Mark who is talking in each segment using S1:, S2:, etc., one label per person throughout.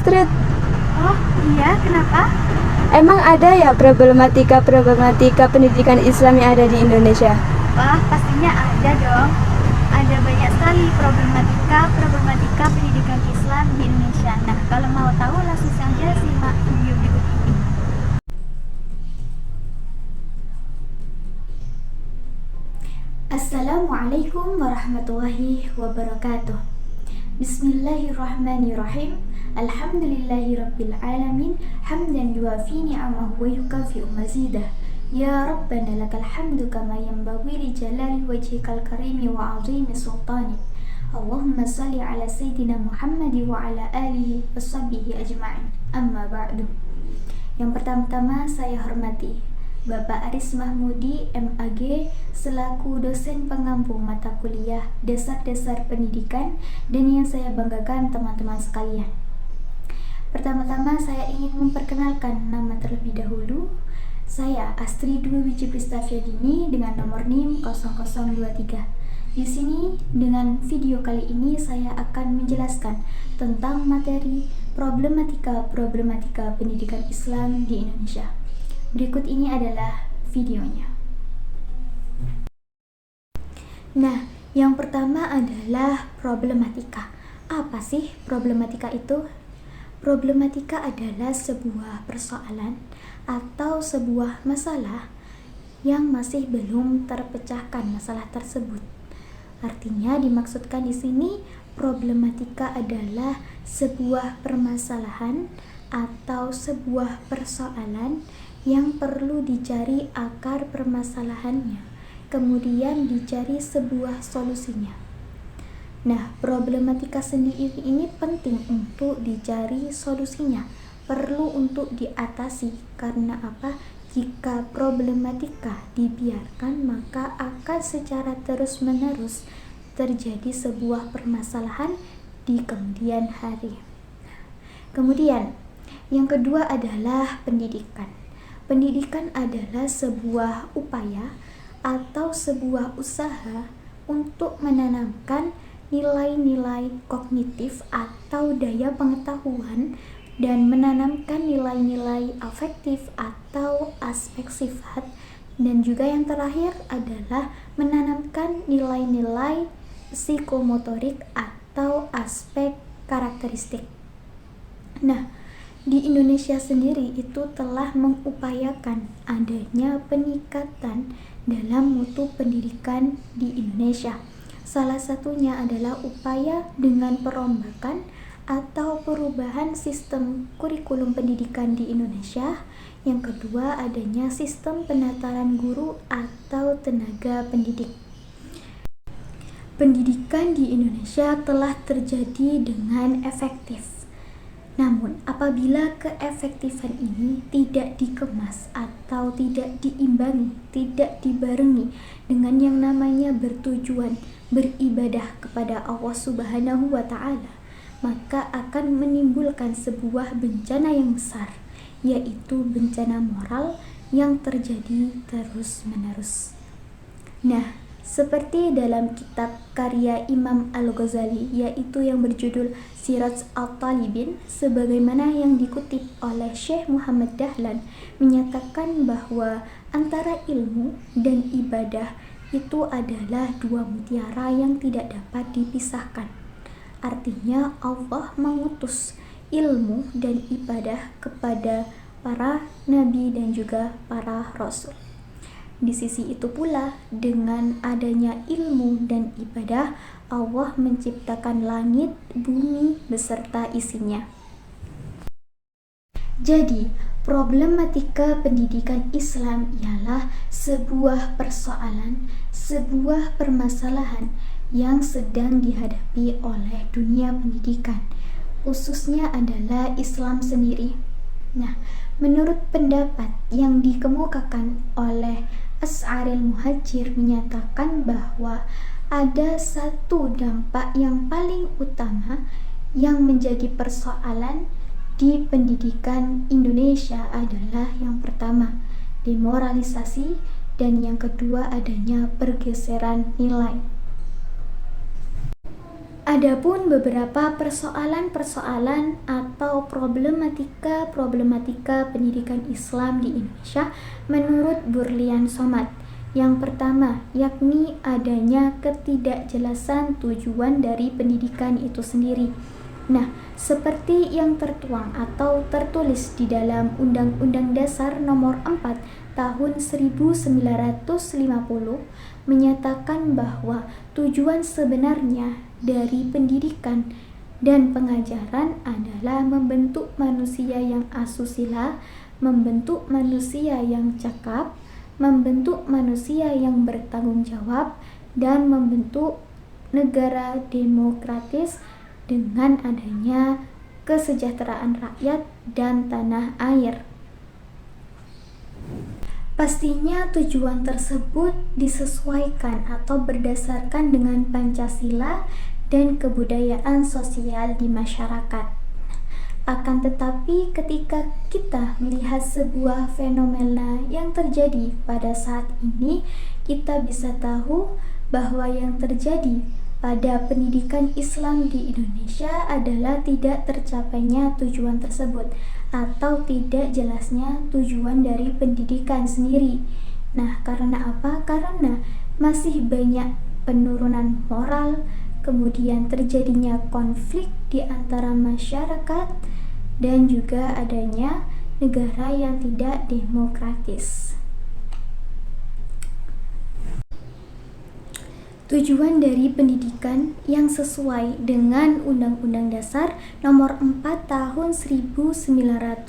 S1: Astrid.
S2: Oh iya, kenapa?
S1: Emang ada ya problematika pendidikan Islam yang ada di Indonesia?
S2: Wah, pastinya ada dong. Ada banyak sekali problematika pendidikan Islam di Indonesia. Nah, kalau mau tahu langsung saja simak video berikut ini. Assalamualaikum warahmatullahi wabarakatuh. Bismillahirrahmanirrahim. Alhamdulillahirabbil alamin, hamdan yuafi ni'amahu wa yukafi'u mazidah. Ya Rabbana lakal hamdu kama yanbaghi li jalali wajhikal karimi wa 'azimi sultanik. Allahumma salli ala sayyidina Muhammad wa ala alihi washabbihi ajma'in. Amma ba'du. Yang pertama-tama saya hormati Bapak Aris Mahmudi MAG selaku dosen pengampu mata kuliah Dasar-Dasar Pendidikan, dan yang saya banggakan teman-teman sekalian. Pertama-tama saya ingin memperkenalkan nama terlebih dahulu. Saya Astrid Dwi Wiji Pristafiadini dengan nomor NIM 0023. Di sini dengan video kali ini saya akan menjelaskan tentang materi problematika pendidikan Islam di Indonesia. Berikut ini adalah videonya. Nah, yang pertama adalah problematika. Apa sih problematika itu? Problematika adalah sebuah persoalan atau sebuah masalah yang masih belum terpecahkan masalah tersebut. Artinya dimaksudkan di sini problematika adalah sebuah permasalahan atau sebuah persoalan yang perlu dicari akar permasalahannya, kemudian dicari sebuah solusinya. Nah, problematika sendiri ini penting untuk dicari solusinya, perlu untuk diatasi. Karena apa? Jika problematika dibiarkan, maka akan secara terus-menerus terjadi sebuah permasalahan di kemudian hari. Kemudian, yang kedua adalah pendidikan. Pendidikan adalah sebuah upaya atau sebuah usaha untuk menanamkan nilai-nilai kognitif atau daya pengetahuan dan menanamkan nilai-nilai afektif atau aspek sifat, dan juga yang terakhir adalah menanamkan nilai-nilai psikomotorik atau aspek karakteristik. Nah, di Indonesia sendiri itu telah mengupayakan adanya peningkatan dalam mutu pendidikan di Indonesia. Salah satunya adalah upaya dengan perombakan atau perubahan sistem kurikulum pendidikan di Indonesia. Yang kedua, adanya sistem penataran guru atau tenaga pendidik. Pendidikan di Indonesia telah terjadi dengan efektif. Namun, apabila keefektifan ini tidak dikemas atau tidak diimbangi, tidak dibarengi dengan yang namanya bertujuan beribadah kepada Allah Subhanahu wa Ta'ala, maka akan menimbulkan sebuah bencana yang besar, yaitu bencana moral yang terjadi terus-menerus. Nah, seperti dalam kitab karya Imam Al-Ghazali, yaitu yang berjudul Siraj At-Talibin, sebagaimana yang dikutip oleh Syekh Muhammad Dahlan, menyatakan bahwa antara ilmu dan ibadah itu adalah dua mutiara yang tidak dapat dipisahkan. Artinya Allah mengutus ilmu dan ibadah kepada para nabi dan juga para rasul. Di sisi itu pula, dengan adanya ilmu dan ibadah, Allah menciptakan langit, bumi, beserta isinya. Jadi, problematika pendidikan Islam ialah sebuah persoalan, sebuah permasalahan yang sedang dihadapi oleh dunia pendidikan, khususnya adalah Islam sendiri. Nah, menurut pendapat yang dikemukakan oleh Asy'aril Muhajir menyatakan bahwa ada satu dampak yang paling utama yang menjadi persoalan di pendidikan Indonesia adalah yang pertama, demoralisasi, dan yang kedua adanya pergeseran nilai. Adapun beberapa persoalan-persoalan atau problematika pendidikan Islam di Indonesia menurut Burlian Somad. Yang pertama, yakni adanya ketidakjelasan tujuan dari pendidikan itu sendiri. Nah, seperti yang tertuang atau tertulis di dalam Undang-Undang Dasar Nomor 4 Tahun 1950 menyatakan bahwa tujuan sebenarnya dari pendidikan dan pengajaran adalah membentuk manusia yang asusila, membentuk manusia yang cakap, membentuk manusia yang bertanggung jawab, dan membentuk negara demokratis dengan adanya kesejahteraan rakyat dan tanah air. Pastinya tujuan tersebut disesuaikan atau berdasarkan dengan Pancasila dan kebudayaan sosial di masyarakat. Akan tetapi ketika kita melihat sebuah fenomena yang terjadi pada saat ini, kita bisa tahu bahwa yang terjadi pada pendidikan Islam di Indonesia adalah tidak tercapainya tujuan tersebut atau tidak jelasnya tujuan dari pendidikan sendiri. Nah, karena apa? Karena masih banyak penurunan moral, kemudian terjadinya konflik di antara masyarakat, dan juga adanya negara yang tidak demokratis. Tujuan dari pendidikan yang sesuai dengan Undang-Undang Dasar Nomor 4 Tahun 1950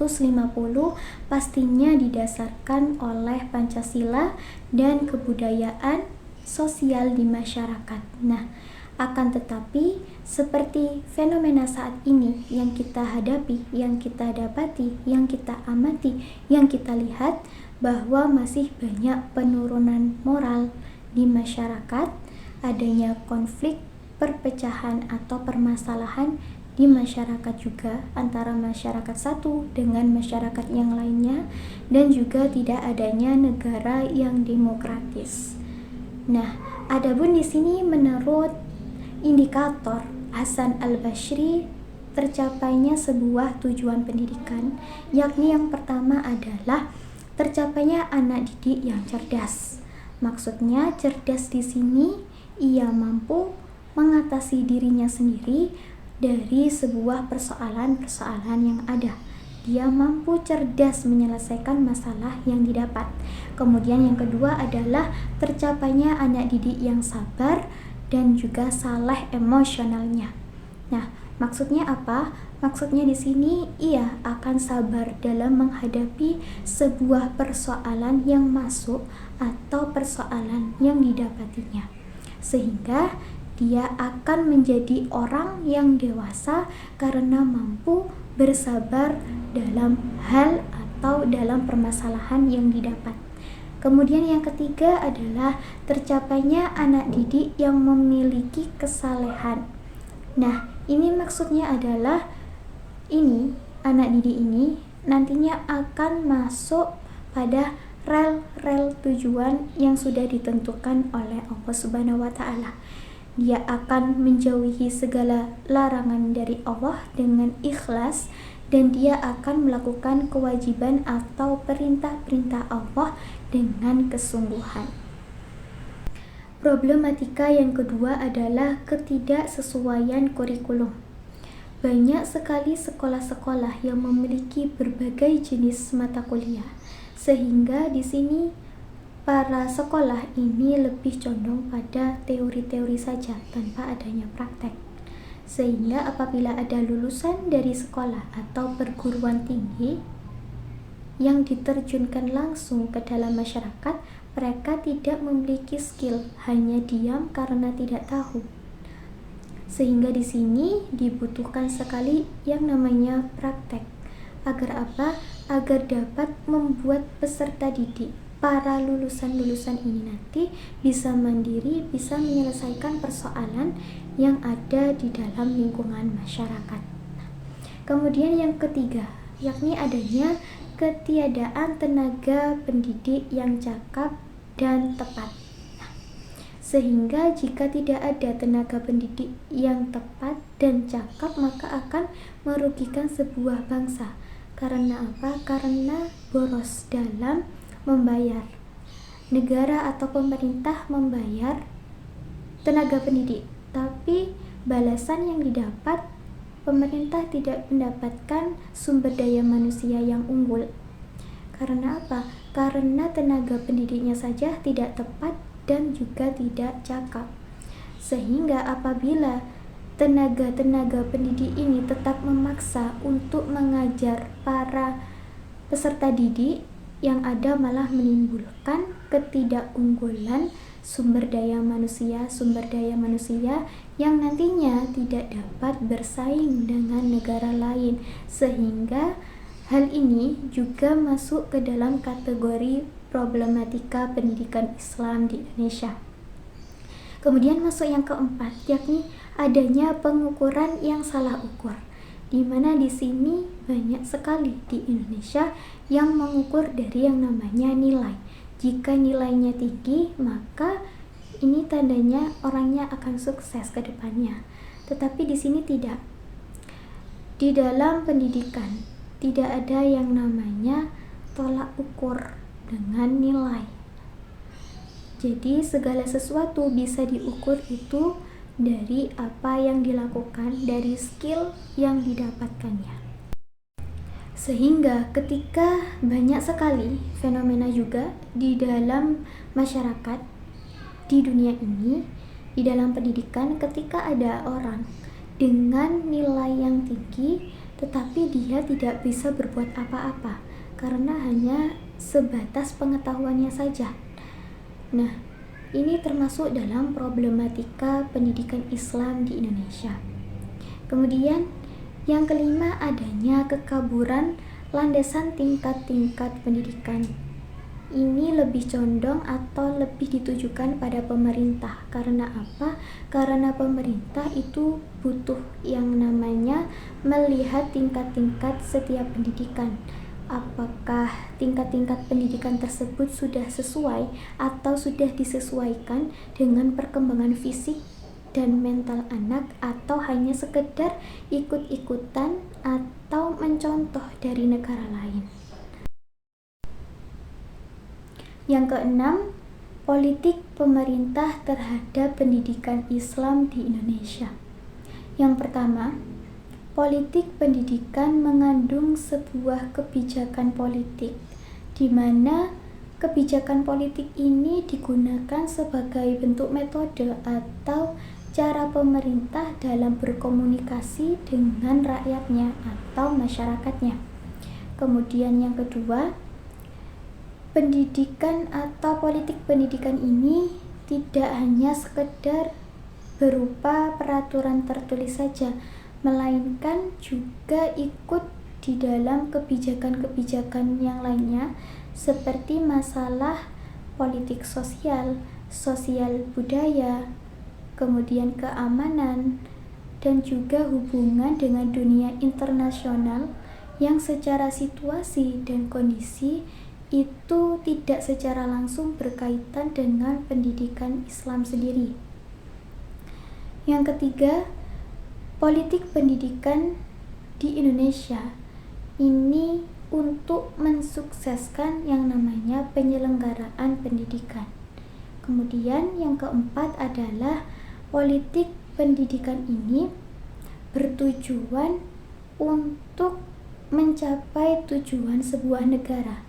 S2: pastinya didasarkan oleh Pancasila dan kebudayaan sosial di masyarakat. Nah, akan tetapi seperti fenomena saat ini yang kita hadapi, yang kita dapati, yang kita amati, yang kita lihat bahwa masih banyak penurunan moral di masyarakat, adanya konflik, perpecahan atau permasalahan di masyarakat juga antara masyarakat satu dengan masyarakat yang lainnya, dan juga tidak adanya negara yang demokratis. Nah, adapun di sini menurut indikator Hasan Al-Bashri tercapainya sebuah tujuan pendidikan, yakni yang pertama adalah tercapainya anak didik yang cerdas. Maksudnya cerdas di sini ia mampu mengatasi dirinya sendiri dari sebuah persoalan-persoalan yang ada. Dia mampu cerdas menyelesaikan masalah yang didapat. Kemudian yang kedua adalah tercapainya anak didik yang sabar dan juga saleh emosionalnya. Nah, maksudnya apa? Maksudnya di sini ia akan sabar dalam menghadapi sebuah persoalan yang masuk atau persoalan yang didapatinya, sehingga dia akan menjadi orang yang dewasa karena mampu bersabar dalam hal atau dalam permasalahan yang didapat. Kemudian yang ketiga adalah tercapainya anak didik yang memiliki kesalehan. Nah, ini maksudnya adalah anak didik ini nantinya akan masuk pada rel-rel tujuan yang sudah ditentukan oleh Allah Subhanahu wa Ta'ala. Dia akan menjauhi segala larangan dari Allah dengan ikhlas, dan dia akan melakukan kewajiban atau perintah-perintah Allah dengan kesungguhan. Problematika yang kedua adalah ketidaksesuaian kurikulum. Banyak sekali sekolah-sekolah yang memiliki berbagai jenis mata kuliah, sehingga di sini para sekolah ini lebih condong pada teori-teori saja tanpa adanya praktek. Sehingga apabila ada lulusan dari sekolah atau perguruan tinggi yang diterjunkan langsung ke dalam masyarakat, mereka tidak memiliki skill, hanya diam karena tidak tahu. Sehingga di sini dibutuhkan sekali yang namanya praktek. Agar apa? Agar dapat membuat peserta didik, para lulusan-lulusan ini nanti bisa mandiri, bisa menyelesaikan persoalan yang ada di dalam lingkungan masyarakat. Kemudian yang ketiga, yakni adanya ketiadaan tenaga pendidik yang cakap dan tepat. Sehingga jika tidak ada tenaga pendidik yang tepat dan cakap, maka akan merugikan sebuah bangsa. Karena apa? Karena boros dalam membayar. Negara atau pemerintah membayar tenaga pendidik, tapi balasan yang didapat, pemerintah tidak mendapatkan sumber daya manusia yang unggul. Karena apa? Karena tenaga pendidiknya saja tidak tepat dan juga tidak cakap. Sehingga apabila tenaga-tenaga pendidik ini tetap memaksa untuk mengajar para peserta didik, yang ada malah menimbulkan ketidakunggulan sumber daya manusia yang nantinya tidak dapat bersaing dengan negara lain, sehingga hal ini juga masuk ke dalam kategori problematika pendidikan Islam di Indonesia. Kemudian masuk yang keempat, yakni adanya pengukuran yang salah ukur, di mana di sini banyak sekali di Indonesia yang mengukur dari yang namanya nilai. Jika nilainya tinggi, maka ini tandanya orangnya akan sukses ke depannya. Tetapi di sini tidak. Di dalam pendidikan tidak ada yang namanya tolak ukur dengan nilai. Jadi segala sesuatu bisa diukur itu dari apa yang dilakukan, dari skill yang didapatkannya. Sehingga ketika banyak sekali fenomena juga di dalam masyarakat, di dunia ini, di dalam pendidikan, ketika ada orang dengan nilai yang tinggi tetapi dia tidak bisa berbuat apa-apa karena hanya sebatas pengetahuannya saja. Nah, ini termasuk dalam problematika pendidikan Islam di Indonesia. Kemudian yang kelima, adanya kekaburan landasan tingkat-tingkat pendidikan. Ini lebih condong atau lebih ditujukan pada pemerintah. Karena apa? Karena pemerintah itu butuh yang namanya melihat tingkat-tingkat setiap pendidikan. Apakah tingkat-tingkat pendidikan tersebut sudah sesuai atau sudah disesuaikan dengan perkembangan fisik dan mental anak, atau hanya sekedar ikut-ikutan atau mencontoh dari negara lain. Yang keenam, politik pemerintah terhadap pendidikan Islam di Indonesia. Yang pertama, politik pendidikan mengandung sebuah kebijakan politik, di mana kebijakan politik ini digunakan sebagai bentuk metode atau cara pemerintah dalam berkomunikasi dengan rakyatnya atau masyarakatnya. Kemudian yang kedua, pendidikan atau politik pendidikan ini tidak hanya sekedar berupa peraturan tertulis saja, melainkan juga ikut di dalam kebijakan-kebijakan yang lainnya seperti masalah politik sosial, sosial budaya, kemudian keamanan, dan juga hubungan dengan dunia internasional yang secara situasi dan kondisi itu tidak secara langsung berkaitan dengan pendidikan Islam sendiri. Yang ketiga, politik pendidikan di Indonesia ini untuk mensukseskan yang namanya penyelenggaraan pendidikan. Kemudian yang keempat adalah politik pendidikan ini bertujuan untuk mencapai tujuan sebuah negara.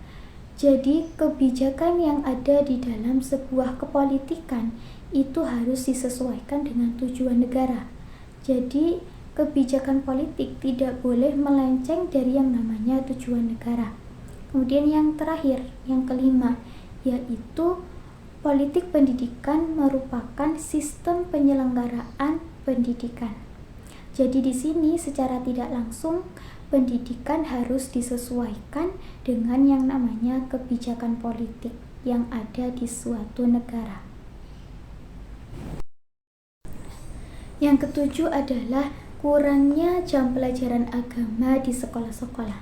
S2: Jadi kebijakan yang ada di dalam sebuah kepolitikan itu harus disesuaikan dengan tujuan negara. Jadi kebijakan politik tidak boleh melenceng dari yang namanya tujuan negara. Kemudian yang terakhir, yang kelima, yaitu politik pendidikan merupakan sistem penyelenggaraan pendidikan. Jadi di sini secara tidak langsung pendidikan harus disesuaikan dengan yang namanya kebijakan politik yang ada di suatu negara. Yang ketujuh adalah kurangnya jam pelajaran agama di sekolah-sekolah.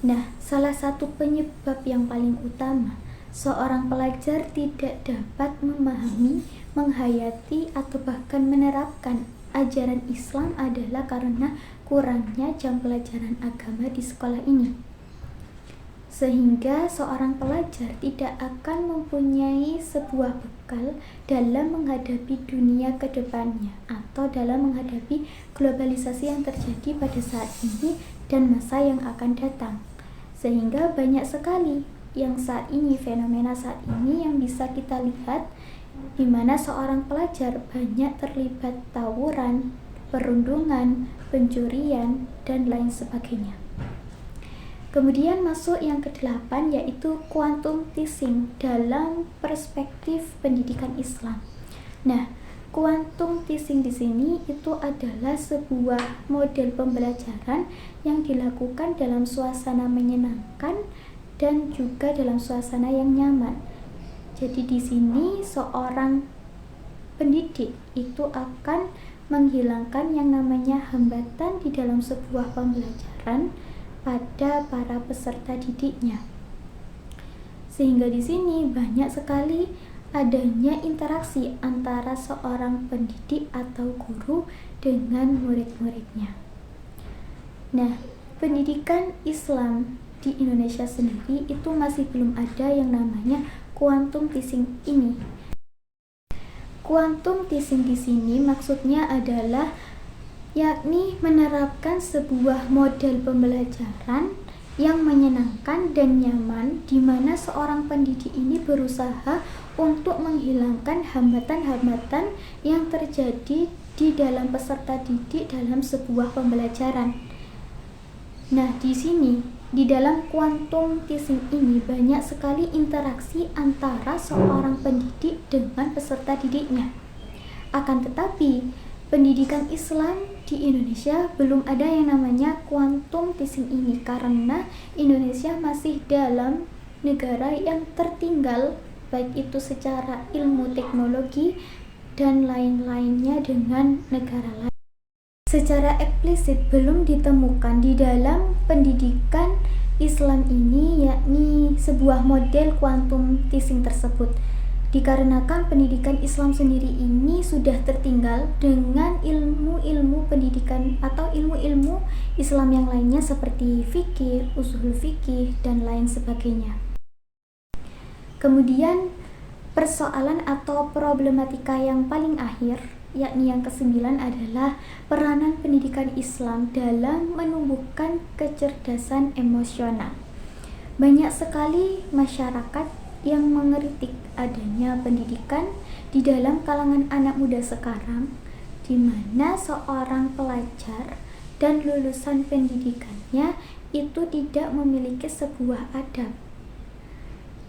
S2: Nah, salah satu penyebab yang paling utama seorang pelajar tidak dapat memahami, menghayati, atau bahkan menerapkan ajaran Islam adalah karena kurangnya jam pelajaran agama di sekolah ini. Sehingga seorang pelajar tidak akan mempunyai sebuah bekal dalam menghadapi dunia ke depannya atau dalam menghadapi globalisasi yang terjadi pada saat ini dan masa yang akan datang. Sehingga banyak sekali yang saat ini, fenomena saat ini yang bisa kita lihat di mana seorang pelajar banyak terlibat tawuran, perundungan, pencurian, dan lain sebagainya. Kemudian masuk yang ke-8 yaitu quantum teaching dalam perspektif pendidikan Islam. Nah, quantum teaching di sini itu adalah sebuah model pembelajaran yang dilakukan dalam suasana menyenangkan dan juga dalam suasana yang nyaman. Jadi di sini seorang pendidik itu akan menghilangkan yang namanya hambatan di dalam sebuah pembelajaran pada para peserta didiknya. Sehingga di sini banyak sekali adanya interaksi antara seorang pendidik atau guru dengan murid-muridnya. Nah, pendidikan Islam di Indonesia sendiri itu masih belum ada yang namanya quantum teaching ini. Quantum teaching di sini maksudnya adalah yakni menerapkan sebuah model pembelajaran yang menyenangkan dan nyaman di mana seorang pendidik ini berusaha untuk menghilangkan hambatan-hambatan yang terjadi di dalam peserta didik dalam sebuah pembelajaran. Nah, di sini di dalam quantum teaching ini banyak sekali interaksi antara seorang pendidik dengan peserta didiknya. Akan tetapi pendidikan Islam di Indonesia belum ada yang namanya quantum teaching ini karena Indonesia masih dalam negara yang tertinggal baik itu secara ilmu teknologi dan lain-lainnya dengan negara lain. Secara eksplisit belum ditemukan di dalam pendidikan Islam ini yakni sebuah model quantum teaching tersebut. Dikarenakan pendidikan Islam sendiri ini sudah tertinggal dengan ilmu-ilmu pendidikan atau ilmu-ilmu Islam yang lainnya seperti fikih, usul fikih, dan lain sebagainya. Kemudian persoalan atau problematika yang paling akhir yakni yang ke-9 adalah peranan pendidikan Islam dalam menumbuhkan kecerdasan emosional. Banyak sekali masyarakat yang mengkritik adanya pendidikan di dalam kalangan anak muda sekarang, di mana seorang pelajar dan lulusan pendidikannya itu tidak memiliki sebuah adab.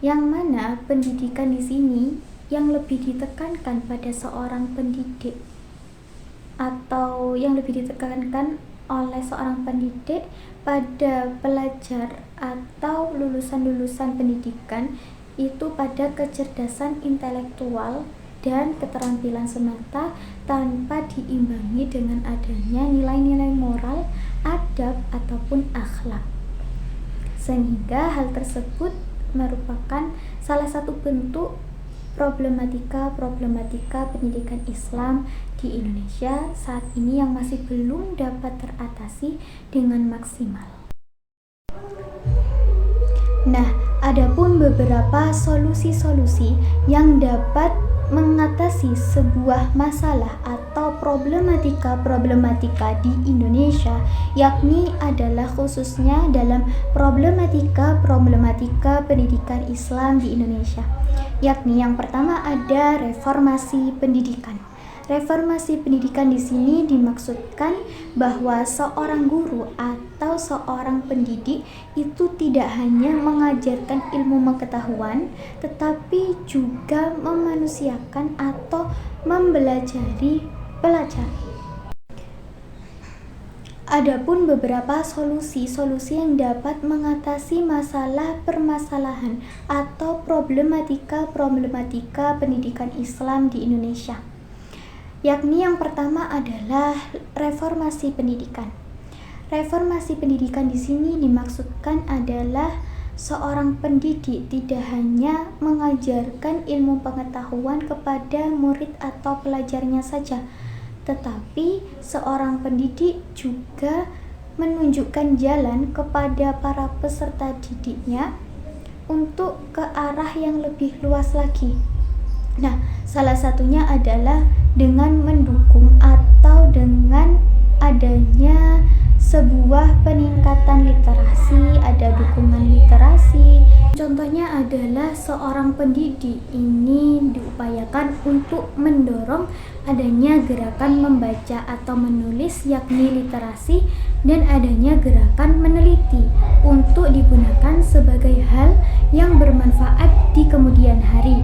S2: Yang mana pendidikan di sini yang lebih ditekankan pada seorang pendidik atau yang lebih ditekankan oleh seorang pendidik pada pelajar atau lulusan-lulusan pendidikan itu pada kecerdasan intelektual dan keterampilan semata tanpa diimbangi dengan adanya nilai-nilai moral, adab, ataupun akhlak. Sehingga hal tersebut merupakan salah satu bentuk problematika pendidikan Islam di Indonesia saat ini yang masih belum dapat teratasi dengan maksimal. Nah, adapun beberapa solusi-solusi yang dapat mengatasi sebuah masalah atau problematika di Indonesia, yakni adalah khususnya dalam problematika pendidikan Islam di Indonesia. Yakni yang pertama ada reformasi pendidikan. Reformasi pendidikan di sini dimaksudkan bahwa seorang guru atau seorang pendidik itu tidak hanya mengajarkan ilmu pengetahuan, tetapi juga memanusiakan atau mempelajari pelajar. Adapun beberapa solusi yang dapat mengatasi permasalahan atau problematika pendidikan Islam di Indonesia. Yakni yang pertama adalah reformasi pendidikan. Reformasi pendidikan di sini dimaksudkan adalah seorang pendidik tidak hanya mengajarkan ilmu pengetahuan kepada murid atau pelajarnya saja, tetapi seorang pendidik juga menunjukkan jalan kepada para peserta didiknya untuk ke arah yang lebih luas lagi. Nah, salah satunya adalah dengan mendukung atau dengan adanya sebuah peningkatan literasi, ada dukungan literasi. Contohnya adalah seorang pendidik ini diupayakan untuk mendorong adanya gerakan membaca atau menulis yakni literasi, dan adanya gerakan meneliti untuk digunakan sebagai hal yang bermanfaat di kemudian hari.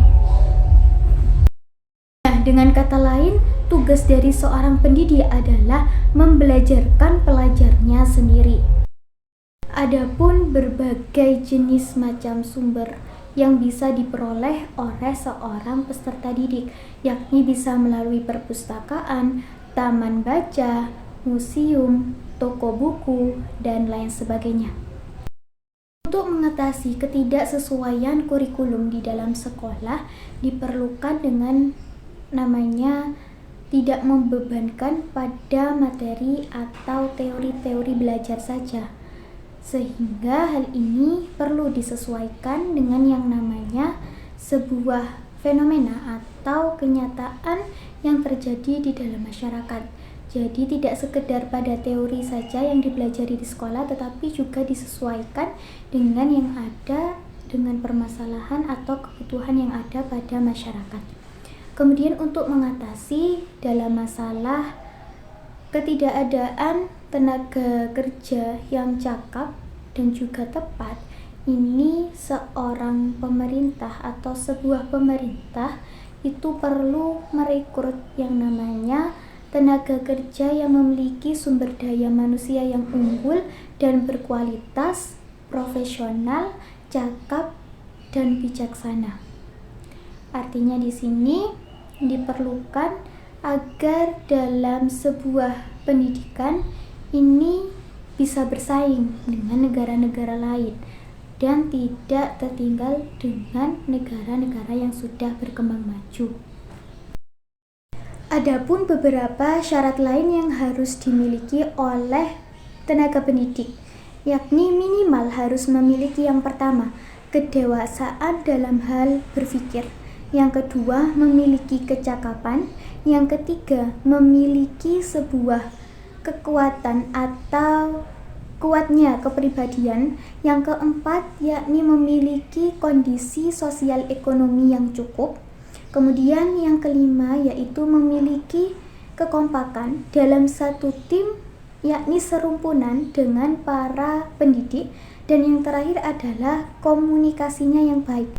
S2: Dengan kata lain, tugas dari seorang pendidik adalah membelajarkan pelajarnya sendiri. Adapun berbagai jenis macam sumber yang bisa diperoleh oleh seorang peserta didik, yakni bisa melalui perpustakaan, taman baca, museum, toko buku, dan lain sebagainya. Untuk mengatasi ketidaksesuaian kurikulum di dalam sekolah, diperlukan dengan namanya tidak membebankan pada materi atau teori-teori belajar saja, sehingga hal ini perlu disesuaikan dengan yang namanya sebuah fenomena atau kenyataan yang terjadi di dalam masyarakat. Jadi tidak sekedar pada teori saja yang dipelajari di sekolah, tetapi juga disesuaikan dengan yang ada, dengan permasalahan atau kebutuhan yang ada pada masyarakat. Kemudian untuk mengatasi dalam masalah ketidakadaan tenaga kerja yang cakap dan juga tepat, ini seorang pemerintah atau sebuah pemerintah itu perlu merekrut yang namanya tenaga kerja yang memiliki sumber daya manusia yang unggul dan berkualitas, profesional, cakap, dan bijaksana. Artinya di sini diperlukan agar dalam sebuah pendidikan ini bisa bersaing dengan negara-negara lain dan tidak tertinggal dengan negara-negara yang sudah berkembang maju. Adapun beberapa syarat lain yang harus dimiliki oleh tenaga pendidik, yakni minimal harus memiliki yang pertama, kedewasaan dalam hal berpikir. Yang kedua, memiliki kecakapan. Yang ketiga, memiliki sebuah kekuatan atau kuatnya kepribadian. Yang keempat, yakni memiliki kondisi sosial ekonomi yang cukup. Kemudian yang kelima, yaitu memiliki kekompakan dalam satu tim, yakni serumpunan dengan para pendidik. Dan yang terakhir adalah komunikasinya yang baik.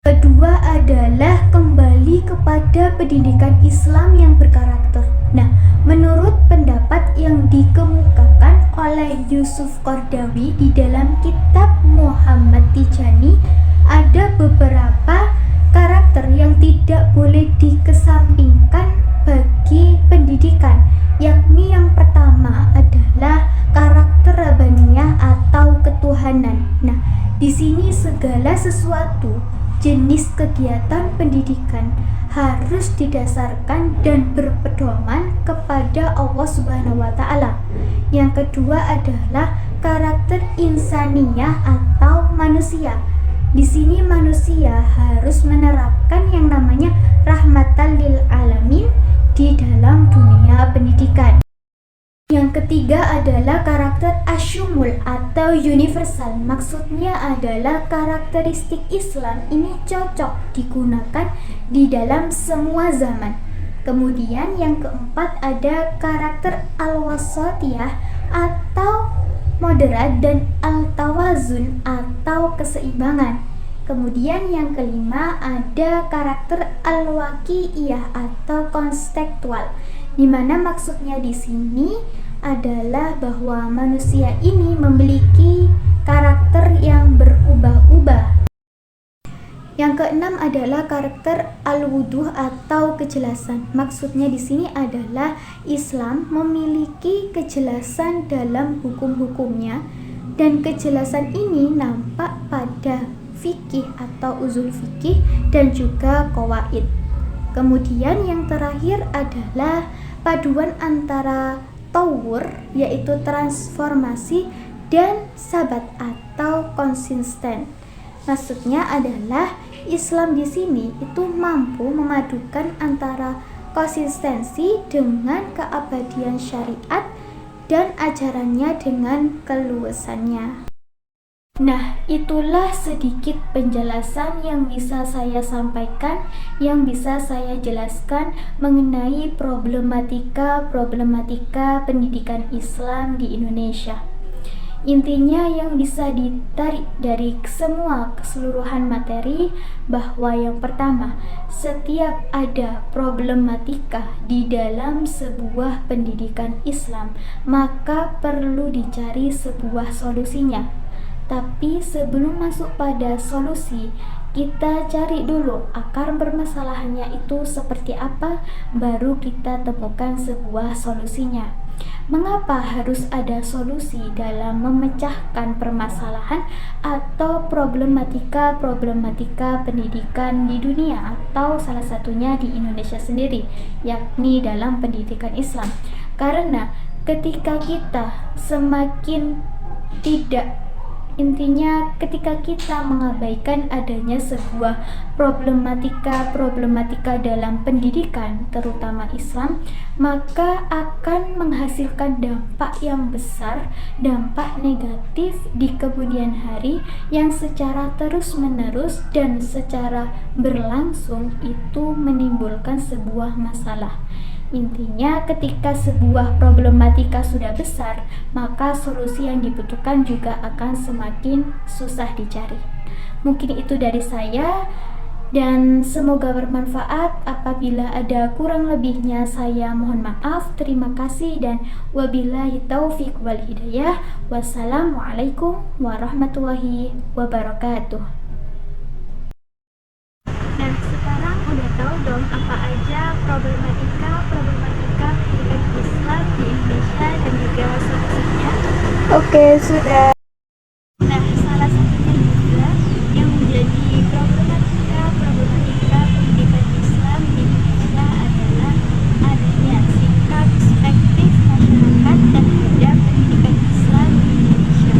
S2: Kedua adalah kembali kepada pendidikan Islam yang berkarakter. Nah, menurut pendapat yang dikemukakan oleh Yusuf Qaradawi di dalam kitab Muhammad Tijani, ada beberapa karakter yang tidak boleh dikesampingkan bagi pendidikan, yakni yang pertama adalah karakter Rabbaniyah atau ketuhanan. Nah, di sini segala sesuatu jenis kegiatan pendidikan harus didasarkan dan berpedoman kepada Allah Subhanahu wa Ta'ala. Yang kedua adalah karakter insaniyah atau manusia. Di sini manusia harus menerapkan yang namanya rahmatan lil alamin di dalam dunia pendidikan. Yang ketiga adalah karakter asyumul atau universal. Maksudnya adalah karakteristik Islam ini cocok digunakan di dalam semua zaman. Kemudian yang keempat ada karakter al-wasatiyah atau moderat dan al-tawazun atau keseimbangan. Kemudian yang kelima ada karakter al-waqi'iyah atau konstekstual, di mana maksudnya di sini adalah bahwa manusia ini memiliki karakter yang berubah-ubah. Yang keenam adalah karakter al-wuduh atau kejelasan. Maksudnya di sini adalah Islam memiliki kejelasan dalam hukum-hukumnya, dan kejelasan ini nampak pada fikih atau usul fikih dan juga qawaid. Kemudian yang terakhir adalah paduan antara tawur yaitu transformasi dan sabat atau konsisten. Maksudnya adalah Islam di sini itu mampu memadukan antara konsistensi dengan keabadian syariat dan ajarannya dengan keluasannya. Nah, itulah sedikit penjelasan yang bisa saya sampaikan, yang bisa saya jelaskan mengenai problematika pendidikan Islam di Indonesia. Intinya yang bisa ditarik dari semua keseluruhan materi bahwa yang pertama, setiap ada problematika di dalam sebuah pendidikan Islam, maka perlu dicari sebuah solusinya. Tapi sebelum masuk pada solusi, kita cari dulu akar permasalahannya itu seperti apa, baru kita temukan sebuah solusinya. Mengapa harus ada solusi dalam memecahkan permasalahan atau problematika pendidikan di dunia atau salah satunya di Indonesia sendiri, yakni dalam pendidikan Islam? Karena ketika kita semakin tidak ketika kita mengabaikan adanya sebuah problematika dalam pendidikan, terutama Islam, maka akan menghasilkan dampak yang besar, dampak negatif di kemudian hari yang secara terus-menerus dan secara berlangsung itu menimbulkan sebuah masalah. Intinya ketika sebuah problematika sudah besar, maka solusi yang dibutuhkan juga akan semakin susah dicari. Mungkin itu dari saya dan semoga bermanfaat. Apabila ada kurang lebihnya saya mohon maaf. Terima kasih dan wabillahi taufiq wal hidayah. Wassalamualaikum warahmatullahi wabarakatuh. Nah, sekarang udah tahu dong apa aja problematika pendidikan Islam di Indonesia dan juga solusinya.
S1: Oke, sudah.
S2: Nah, salah satunya juga yang menjadi problematika pendidikan Islam di Indonesia adalah adanya sikap perspektif masyarakat terhadap pendidikan Islam di Indonesia.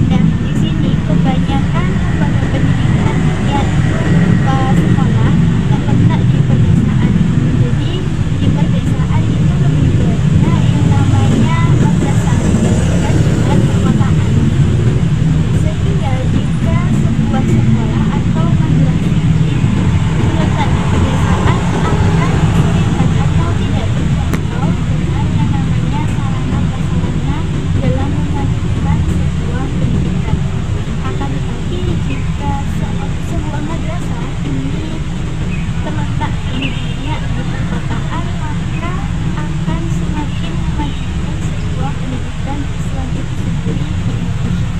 S2: Nah, di sini kebanyakan lembaga pendidikan yaitu berupa sekolah terletak di pedesaan. Jadi di pedesaan itu lebih banyak yang namanya madrasah dibandingkan dengan perkotaan. Sehingga jika sebuah sekolah atau madrasah itu terletak di pedesaan akan kesulitan atau tidak terjangkau dengan yang namanya sarana prasarana dalam melanjutkan sebuah pendidikan. Akan tetapi jika sebuah madrasah ini terletak pendidikannya di perkotaan, maka akan semakin memajukan sebuah pendidikan Islam itu sendiri di Indonesia.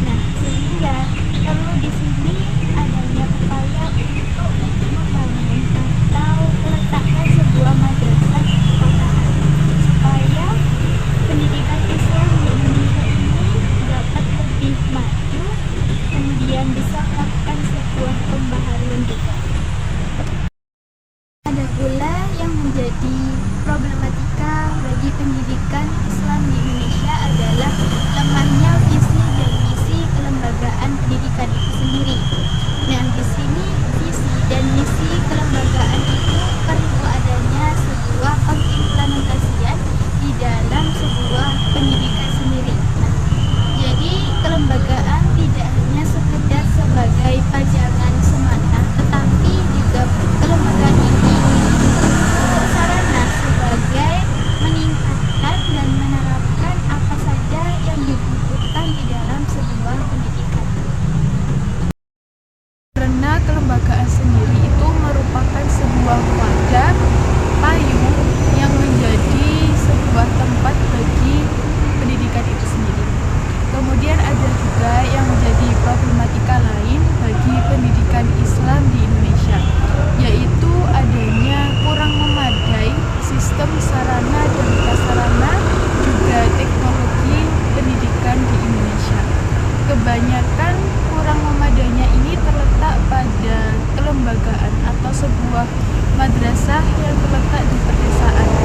S2: Nah, sehingga perlu di sini adanya upaya untuk membangun atau meletakkan sebuah madrasah di perkotaan supaya pendidikan Islam di Indonesia ini dapat lebih maju, kemudian bisa melakukan sebuah pembaharuan juga. Ada pula yang menjadi problematika bagi pendidikan Islam di Indonesia adalah lemahnya visi dan misi kelembagaan pendidikan itu sendiri. Nah, di sini visi dan misi kelembagaan itu perlu adanya sebuah pengimplementasian di dalam sebuah pendidikan sendiri. Nah, jadi kelembagaan tidak hanya sekedar sebagai pajangan semata, tetapi
S3: atau sebuah madrasah yang terletak di pedesaan.